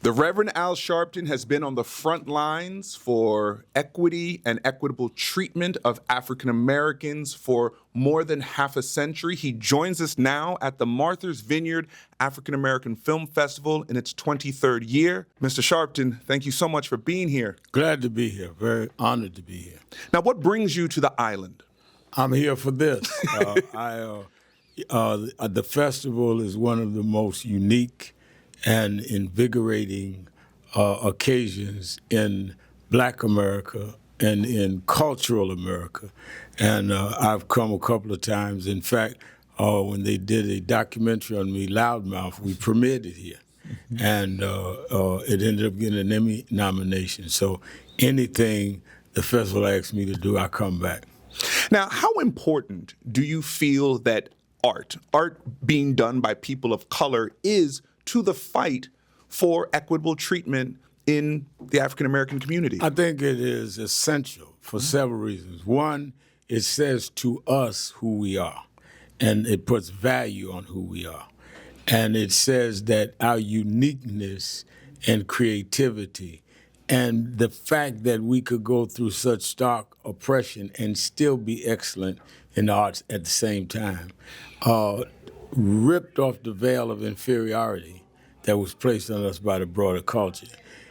The Reverend Al Sharpton has been on the front lines for equity and equitable treatment of African Americans for more than half a century. He joins us now at the Martha's Vineyard African American Film Festival in its 23rd year. Mr. Sharpton, thank you so much for being here. Glad to be here. Very honored to be here. Now, what brings you to the island? I'm here for this. The festival is one of the most unique and invigorating occasions in Black America and in cultural America. And I've come a couple of times. In fact, when they did a documentary on me, Loudmouth, we premiered it here. And it ended up getting an Emmy nomination. So anything the festival asks me to do, I come back. Now, how important do you feel that art being done by people of color is to the fight for equitable treatment in the African American community? I think it is essential for several reasons. One, it says to us who we are, and it puts value on who we are. And it says that our uniqueness and creativity and the fact that we could go through such stark oppression and still be excellent in the arts at the same time, ripped off the veil of inferiority that was placed on us by the broader culture.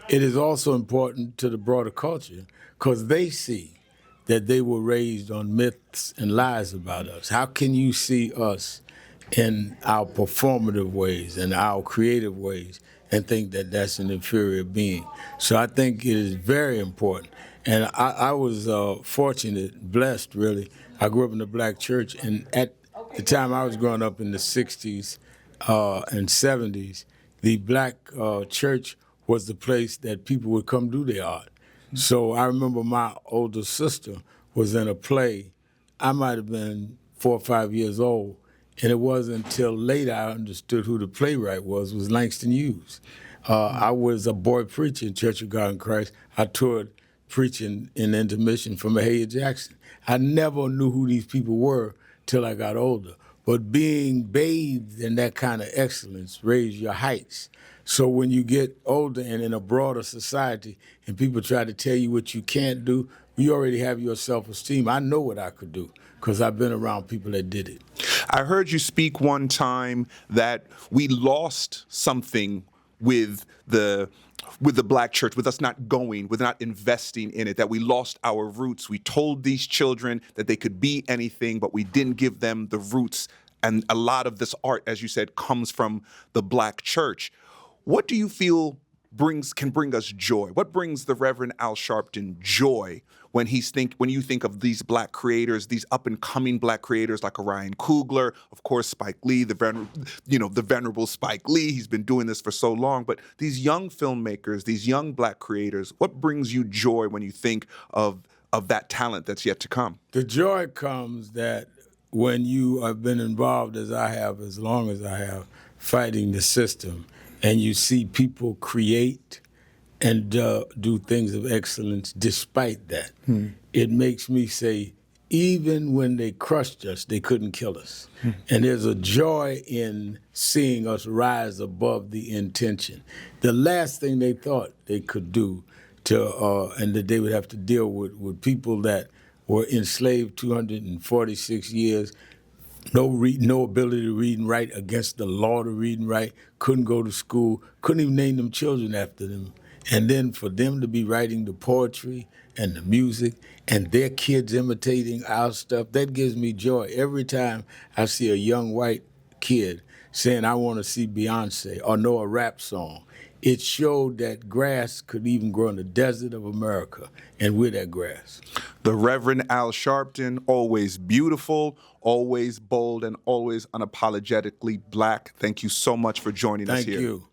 It is also important to the broader culture because they see that they were raised on myths and lies about us. How can you see us in our performative ways and our creative ways and think that that's an inferior being? So I think it is very important. And I was fortunate, blessed really. I grew up in the Black church, and at the time I was growing up in the 60s and 70s, the Black church was the place that people would come do their art. So I remember my older sister was in a play. I might have been 4 or 5 years old, and it wasn't until later I understood who the playwright was Langston Hughes. I was a boy preacher in Church of God in Christ. I toured preaching in intermission for Mahalia Jackson. I never knew who these people were till I got older. But being bathed in that kind of excellence raised your heights. So when you get older and in a broader society and people try to tell you what you can't do, you already have your self-esteem. I know what I could do because I've been around people that did it. I heard you speak one time that we lost something with the Black church, with us not going, with not investing in it, that we lost our roots. We told these children that they could be anything, but we didn't give them the roots. And a lot of this art, as you said, comes from the Black church. What do you feel can bring us joy? What brings the Reverend Al Sharpton joy when you think of these Black creators, these up-and-coming Black creators like Ryan Coogler, of course, Spike Lee, the venerable Spike Lee. He's been doing this for so long. But these young filmmakers, these young Black creators, what brings you joy when you think of that talent that's yet to come? The joy comes that when you have been involved, as I have, as long as I have, fighting the system, and you see people create and do things of excellence despite that. It makes me say, even when they crushed us, they couldn't kill us. And there's a joy in seeing us rise above the intention. The last thing they thought they could do and that they would have to deal with people that were enslaved 246 years, no ability to read and write, against the law to read and write, couldn't go to school, couldn't even name them children after them. And then for them to be writing the poetry and the music and their kids imitating our stuff, that gives me joy. Every time I see a young white kid saying, I want to see Beyonce or know a rap song, it showed that grass could even grow in the desert of America, and we're that grass. The Reverend Al Sharpton, always beautiful, always bold, and always unapologetically Black. Thank you so much for joining us here. Thank you.